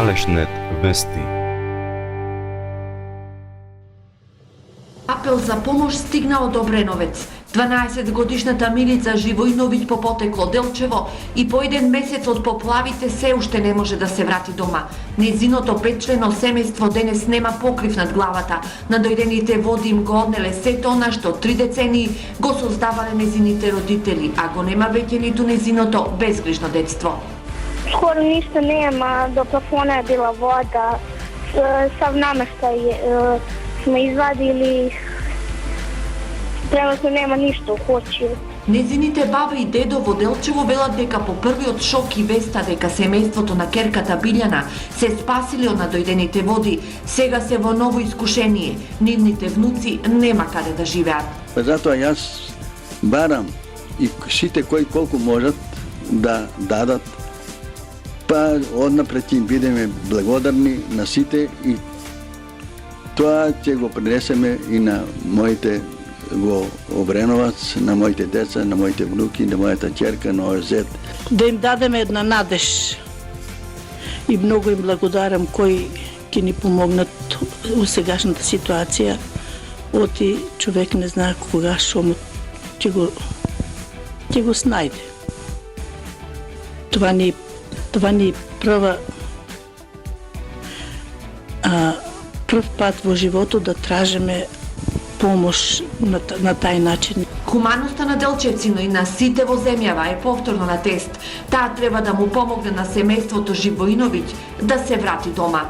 Алешнет вести. Апел за помош стигна од Обреновец. 12-годишната Милица Живојновиќ по потекло Делчево и по еден месец од поплавите се уште не може да се врати дома. Незиното 5-члено семејство денес нема покрив над главата. Надојдените води им го однеле сето она што 3 децении го создавале незините родители, а го нема веќе ниту незиното безгрижно детство. Скоро ништо нема, до плафона е била вода, сав намештај сме извадили, trenutno nema ništa u kući. Незините баба и дедо во Делчево велат дека по првиот шок и веста дека семејството на керката Билјана се спасили од надојдените води, сега се во ново искушение. Нивните внуци нема каде да живеат. Затоа јас барам и сите кои колку можат да дадат, па однапред им бидеме благодарни на сите и тоа ќе го пренесеме и на моите во Обреновац, на моите деца, на моите внуки, на мојата ќерка, на ОЗ. Да им дадеме една надеж. И многу им благодарам кои ќе ни помогнат у сегашната ситуација. Оти човек не знае кога што му ќе го снајде. Това ни прв пат во животот да тражиме помош на тај начин. Хуманоста на делчевцино и на сите во земјава е повторно на тест. Таа треба да му помогне на семејството Живојновиќ да се врати дома.